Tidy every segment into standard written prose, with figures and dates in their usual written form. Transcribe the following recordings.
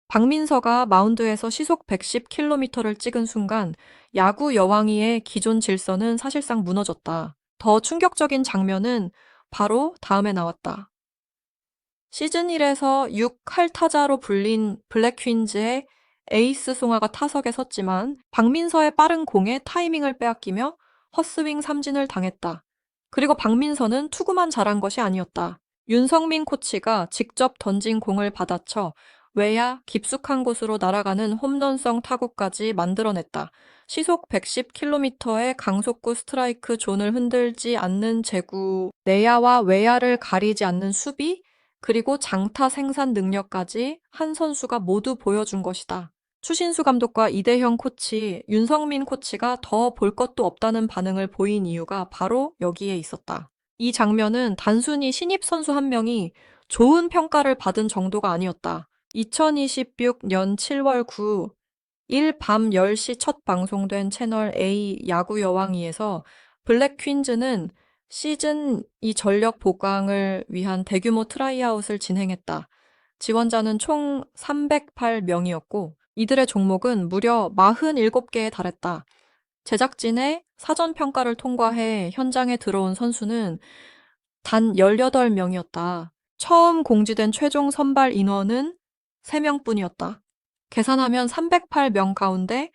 박민서가 마운드에서 시속 110km를 찍은 순간 야구 여왕이의 기존 질서는 사실상 무너졌다. 더 충격적인 장면은 바로 다음에 나왔다. 시즌 1에서 6할타자로 불린 블랙 퀸즈의 에이스 송아가 타석에 섰지만 박민서의 빠른 공에 타이밍을 빼앗기며 헛스윙 삼진을 당했다. 그리고 박민서는 투구만 잘한 것이 아니었다. 윤성민 코치가 직접 던진 공을 받아쳐 외야 깊숙한 곳으로 날아가는 홈런성 타구까지 만들어냈다. 시속 110km의 강속구 스트라이크 존을 흔들지 않는 제구, 내야와 외야를 가리지 않는 수비, 그리고 장타 생산 능력까지 한 선수가 모두 보여준 것이다. 추신수 감독과 이대형 코치, 윤성민 코치가 더 볼 것도 없다는 반응을 보인 이유가 바로 여기에 있었다. 이 장면은 단순히 신입 선수 한 명이 좋은 평가를 받은 정도가 아니었다. 2026년 7월 9일 밤 10시 첫 방송된 채널 A 야구 여왕이에서 블랙 퀸즈는 시즌 2 전력 보강을 위한 대규모 트라이아웃을 진행했다. 지원자는 총 308명이었고 이들의 종목은 무려 47개에 달했다. 제작진의 사전 평가를 통과해 현장에 들어온 선수는 단 18명이었다. 처음 공지된 최종 선발 인원은 3명뿐이었다. 계산하면 308명 가운데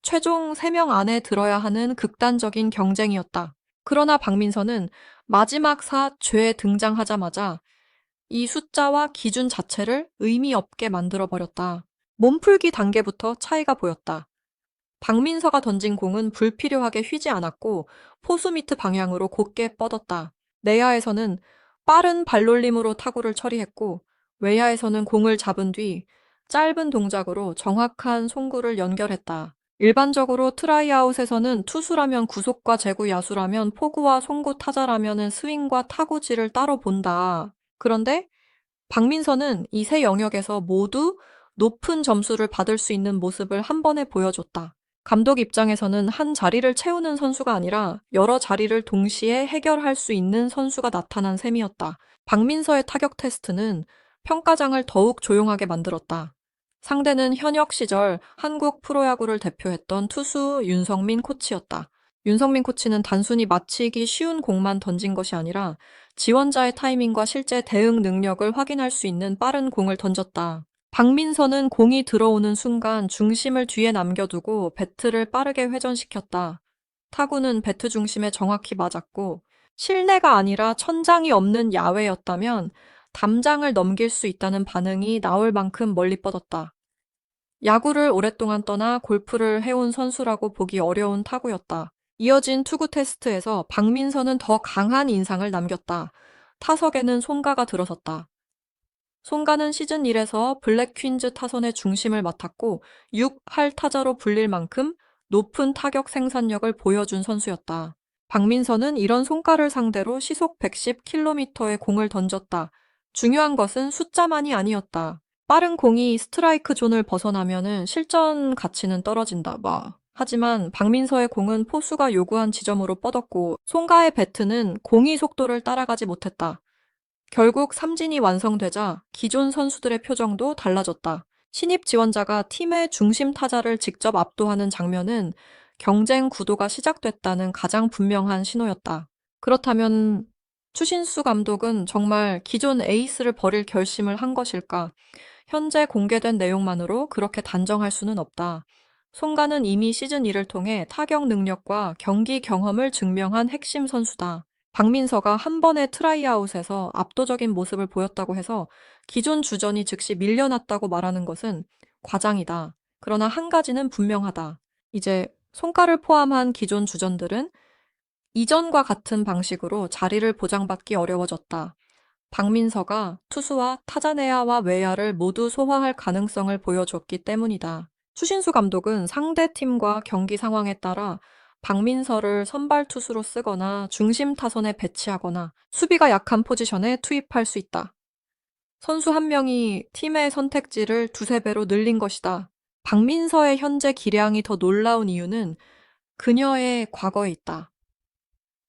최종 3명 안에 들어야 하는 극단적인 경쟁이었다. 그러나 박민서는 마지막 4죄에 등장하자마자 이 숫자와 기준 자체를 의미 없게 만들어버렸다. 몸풀기 단계부터 차이가 보였다. 박민서가 던진 공은 불필요하게 휘지 않았고 포수 미트 방향으로 곧게 뻗었다. 내야에서는 빠른 발놀림으로 타구를 처리했고 외야에서는 공을 잡은 뒤 짧은 동작으로 정확한 송구를 연결했다. 일반적으로 트라이아웃에서는 투수라면 구속과 제구, 야수라면 포구와 송구, 타자라면 스윙과 타구질을 따로 본다. 그런데 박민서는 이 세 영역에서 모두 높은 점수를 받을 수 있는 모습을 한 번에 보여줬다. 감독 입장에서는 한 자리를 채우는 선수가 아니라 여러 자리를 동시에 해결할 수 있는 선수가 나타난 셈이었다. 박민서의 타격 테스트는 평가장을 더욱 조용하게 만들었다. 상대는 현역 시절 한국 프로야구를 대표했던 투수 윤성민 코치였다. 윤성민 코치는 단순히 맞히기 쉬운 공만 던진 것이 아니라 지원자의 타이밍과 실제 대응 능력을 확인할 수 있는 빠른 공을 던졌다. 박민서는 공이 들어오는 순간 중심을 뒤에 남겨두고 배트를 빠르게 회전시켰다. 타구는 배트 중심에 정확히 맞았고 실내가 아니라 천장이 없는 야외였다면 담장을 넘길 수 있다는 반응이 나올 만큼 멀리 뻗었다. 야구를 오랫동안 떠나 골프를 해온 선수라고 보기 어려운 타구였다. 이어진 투구 테스트에서 박민서는 더 강한 인상을 남겼다. 타석에는 송가가 들어섰다. 송가는 시즌 1에서 블랙 퀸즈 타선의 중심을 맡았고 6할 타자로 불릴 만큼 높은 타격 생산력을 보여준 선수였다. 박민서는 이런 송가를 상대로 시속 110km의 공을 던졌다. 중요한 것은 숫자만이 아니었다. 빠른 공이 스트라이크 존을 벗어나면은 실전 가치는 떨어진다. 하지만 박민서의 공은 포수가 요구한 지점으로 뻗었고 송가의 배트는 공이 속도를 따라가지 못했다. 결국 삼진이 완성되자 기존 선수들의 표정도 달라졌다. 신입 지원자가 팀의 중심 타자를 직접 압도하는 장면은 경쟁 구도가 시작됐다는 가장 분명한 신호였다. 그렇다면 추신수 감독은 정말 기존 에이스를 버릴 결심을 한 것일까? 현재 공개된 내용만으로 그렇게 단정할 수는 없다. 송가는 이미 시즌 1을 통해 타격 능력과 경기 경험을 증명한 핵심 선수다. 박민서가 한 번의 트라이아웃에서 압도적인 모습을 보였다고 해서 기존 주전이 즉시 밀려났다고 말하는 것은 과장이다. 그러나 한 가지는 분명하다. 이제 송가를 포함한 기존 주전들은 이전과 같은 방식으로 자리를 보장받기 어려워졌다. 박민서가 투수와 타자 내야와 외야를 모두 소화할 가능성을 보여줬기 때문이다. 추신수 감독은 상대 팀과 경기 상황에 따라 박민서를 선발 투수로 쓰거나 중심 타선에 배치하거나 수비가 약한 포지션에 투입할 수 있다. 선수 한 명이 팀의 선택지를 두세 배로 늘린 것이다. 박민서의 현재 기량이 더 놀라운 이유는 그녀의 과거에 있다.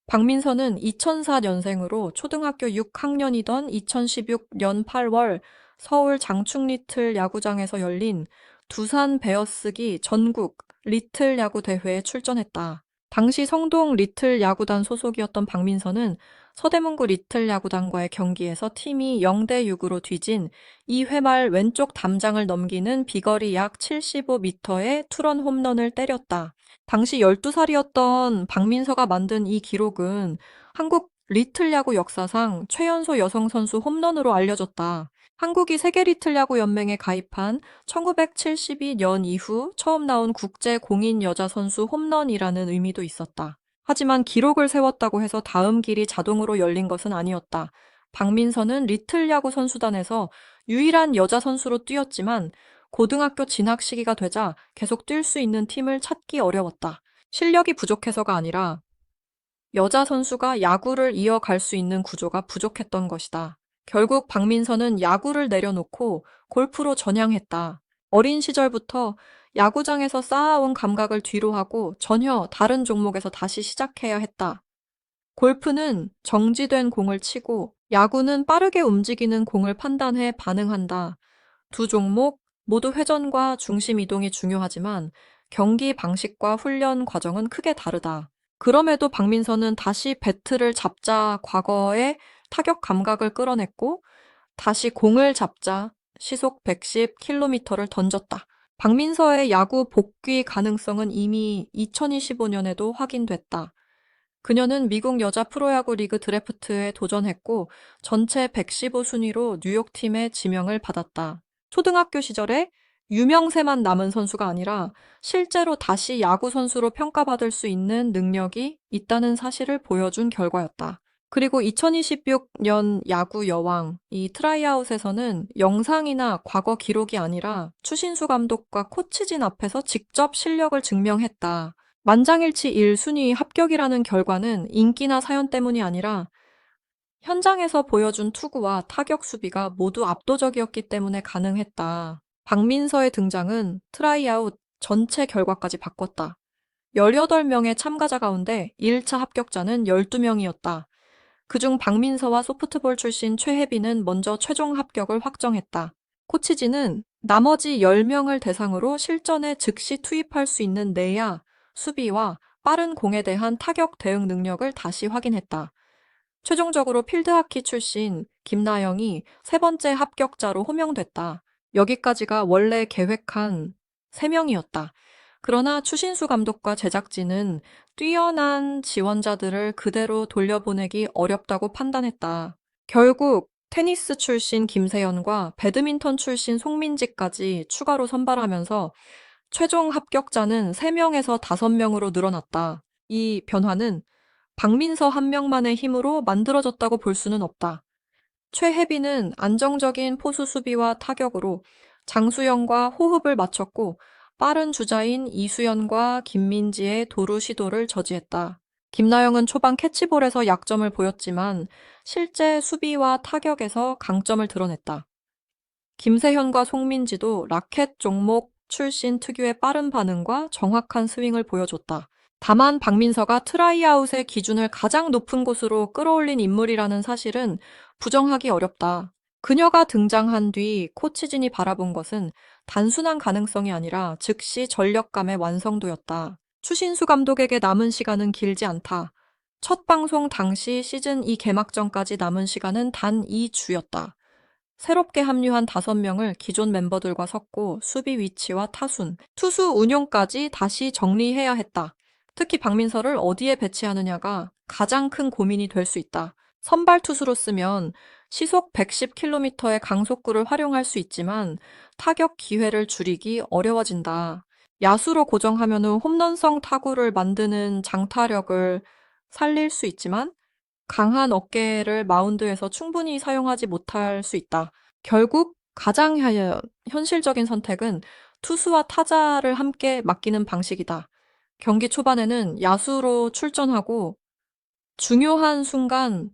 박민서는 2004년생으로 초등학교 6학년이던 2016년 8월 서울 장충 리틀 야구장에서 열린 두산 베어스기 전국 리틀 야구 대회에 출전했다. 당시 성동 리틀 야구단 소속이었던 박민서는 서대문구 리틀 야구단과의 경기에서 팀이 0대6으로 뒤진 2회 말 왼쪽 담장을 넘기는 비거리 약 75m의 투런 홈런을 때렸다. 당시 12살이었던 박민서가 만든 이 기록은 한국 리틀 야구 역사상 최연소 여성 선수 홈런으로 알려졌다. 한국이 세계 리틀 야구 연맹에 가입한 1972년 이후 처음 나온 국제 공인 여자 선수 홈런이라는 의미도 있었다. 하지만 기록을 세웠다고 해서 다음 길이 자동으로 열린 것은 아니었다. 박민서는 리틀 야구 선수단에서 유일한 여자 선수로 뛰었지만 고등학교 진학 시기가 되자 계속 뛸 수 있는 팀을 찾기 어려웠다. 실력이 부족해서가 아니라 여자 선수가 야구를 이어갈 수 있는 구조가 부족했던 것이다. 결국 박민서는 야구를 내려놓고 골프로 전향했다. 어린 시절부터 야구장에서 쌓아온 감각을 뒤로하고 전혀 다른 종목에서 다시 시작해야 했다. 골프는 정지된 공을 치고 야구는 빠르게 움직이는 공을 판단해 반응한다. 두 종목 모두 회전과 중심 이동이 중요하지만 경기 방식과 훈련 과정은 크게 다르다. 그럼에도 박민서는 다시 배트를 잡자 과거의 타격 감각을 끌어냈고 다시 공을 잡자 시속 110km를 던졌다. 박민서의 야구 복귀 가능성은 이미 2025년에도 확인됐다. 그녀는 미국 여자 프로야구 리그 드래프트에 도전했고 전체 115순위로 뉴욕팀의 지명을 받았다. 초등학교 시절에 유명세만 남은 선수가 아니라 실제로 다시 야구 선수로 평가받을 수 있는 능력이 있다는 사실을 보여준 결과였다. 그리고 2026년 야구 여왕, 이 트라이아웃에서는 영상이나 과거 기록이 아니라 추신수 감독과 코치진 앞에서 직접 실력을 증명했다. 만장일치 1순위 합격이라는 결과는 인기나 사연 때문이 아니라 현장에서 보여준 투구와 타격 수비가 모두 압도적이었기 때문에 가능했다. 박민서의 등장은 트라이아웃 전체 결과까지 바꿨다. 18명의 참가자 가운데 1차 합격자는 12명이었다. 그중 박민서와 소프트볼 출신 최혜빈은 먼저 최종 합격을 확정했다. 코치진은 나머지 10명을 대상으로 실전에 즉시 투입할 수 있는 내야, 수비와 빠른 공에 대한 타격 대응 능력을 다시 확인했다. 최종적으로 필드하키 출신 김나영이 세 번째 합격자로 호명됐다. 여기까지가 원래 계획한 3명이었다. 그러나 추신수 감독과 제작진은 뛰어난 지원자들을 그대로 돌려보내기 어렵다고 판단했다. 결국 테니스 출신 김세연과 배드민턴 출신 송민지까지 추가로 선발하면서 최종 합격자는 3명에서 5명으로 늘어났다. 이 변화는 박민서 한 명만의 힘으로 만들어졌다고 볼 수는 없다. 최혜빈은 안정적인 포수 수비와 타격으로 장수영과 호흡을 맞췄고 빠른 주자인 이수연과 김민지의 도루 시도를 저지했다. 김나영은 초반 캐치볼에서 약점을 보였지만 실제 수비와 타격에서 강점을 드러냈다. 김세현과 송민지도 라켓 종목 출신 특유의 빠른 반응과 정확한 스윙을 보여줬다. 다만 박민서가 트라이아웃의 기준을 가장 높은 곳으로 끌어올린 인물이라는 사실은 부정하기 어렵다. 그녀가 등장한 뒤 코치진이 바라본 것은 단순한 가능성이 아니라 즉시 전력감의 완성도였다. 추신수 감독에게 남은 시간은 길지 않다. 첫 방송 당시 시즌 2 개막전까지 남은 시간은 단 2주였다. 새롭게 합류한 5명을 기존 멤버들과 섞고 수비 위치와 타순, 투수 운용까지 다시 정리해야 했다. 특히 박민서를 어디에 배치하느냐가 가장 큰 고민이 될 수 있다. 선발 투수로 쓰면 시속 110km의 강속구를 활용할 수 있지만 타격 기회를 줄이기 어려워진다. 야수로 고정하면 홈런성 타구를 만드는 장타력을 살릴 수 있지만 강한 어깨를 마운드에서 충분히 사용하지 못할 수 있다. 결국 가장 현실적인 선택은 투수와 타자를 함께 맡기는 방식이다. 경기 초반에는 야수로 출전하고 중요한 순간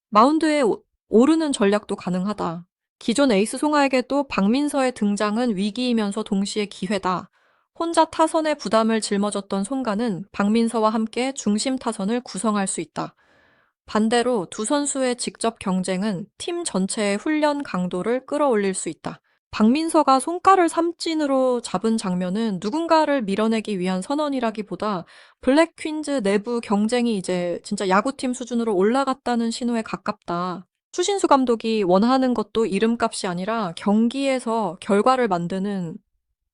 마운드에 오르는 전략도 가능하다. 기존 에이스 송하에게도 박민서의 등장은 위기이면서 동시에 기회다. 혼자 타선의 부담을 짊어졌던 송가는 박민서와 함께 중심 타선을 구성할 수 있다. 반대로 두 선수의 직접 경쟁은 팀 전체의 훈련 강도를 끌어올릴 수 있다. 박민서가 손가를 삼진으로 잡은 장면은 누군가를 밀어내기 위한 선언이라기보다 블랙 퀸즈 내부 경쟁이 이제 진짜 야구팀 수준으로 올라갔다는 신호에 가깝다. 추신수 감독이 원하는 것도 이름값이 아니라 경기에서 결과를 만드는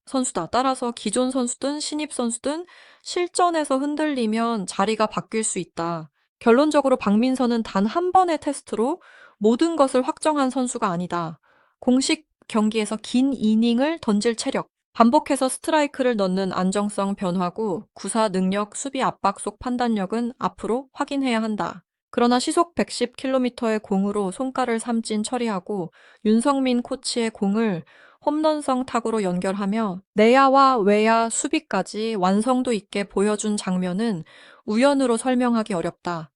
선수다. 따라서 기존 선수든 신입 선수든 실전에서 흔들리면 자리가 바뀔 수 있다. 결론적으로 박민서는 단 한 번의 테스트로 모든 것을 확정한 선수가 아니다. 공식 경기에서 긴 이닝을 던질 체력, 반복해서 스트라이크를 넣는 안정성 변화구, 구사 능력, 수비 압박 속 판단력은 앞으로 확인해야 한다. 그러나 시속 110km의 공으로 손가를 삼진 처리하고 윤성민 코치의 공을 홈런성 타구로 연결하며 내야와 외야 수비까지 완성도 있게 보여준 장면은 우연으로 설명하기 어렵다.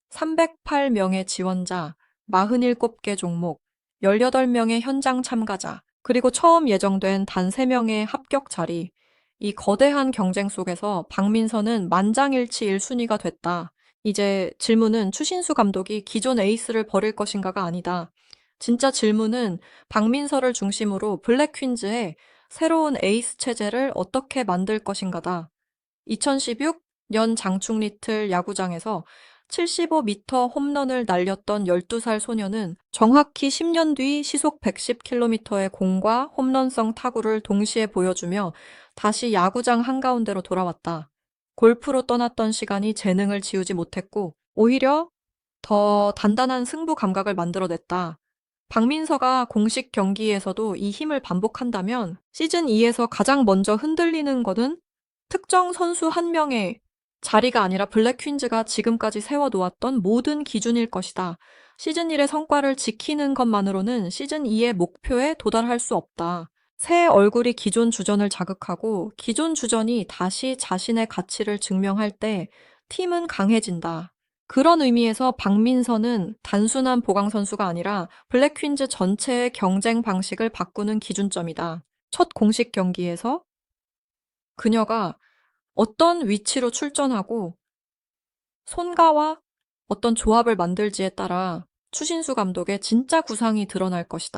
308명의 지원자, 47개 종목, 18명의 현장 참가자, 그리고 처음 예정된 단 3명의 합격 자리. 이 거대한 경쟁 속에서 박민서는 만장일치 1순위가 됐다. 이제 질문은 추신수 감독이 기존 에이스를 버릴 것인가가 아니다. 진짜 질문은 박민서를 중심으로 블랙 퀸즈의 새로운 에이스 체제를 어떻게 만들 것인가다. 2016년 장충 리틀 야구장에서 75m 홈런을 날렸던 12살 소녀는 정확히 10년 뒤 시속 110km의 공과 홈런성 타구를 동시에 보여주며 다시 야구장 한가운데로 돌아왔다. 골프로 떠났던 시간이 재능을 지우지 못했고 오히려 더 단단한 승부 감각을 만들어냈다. 박민서가 공식 경기에서도 이 힘을 반복한다면 시즌 2에서 가장 먼저 흔들리는 것은 특정 선수 한 명의 자리가 아니라 블랙 퀸즈가 지금까지 세워놓았던 모든 기준일 것이다. 시즌 1의 성과를 지키는 것만으로는 시즌 2의 목표에 도달할 수 없다. 새 얼굴이 기존 주전을 자극하고 기존 주전이 다시 자신의 가치를 증명할 때 팀은 강해진다. 그런 의미에서 박민서는 단순한 보강 선수가 아니라 블랙 퀸즈 전체의 경쟁 방식을 바꾸는 기준점이다. 첫 공식 경기에서 그녀가 어떤 위치로 출전하고 손가와 어떤 조합을 만들지에 따라 추신수 감독의 진짜 구상이 드러날 것이다.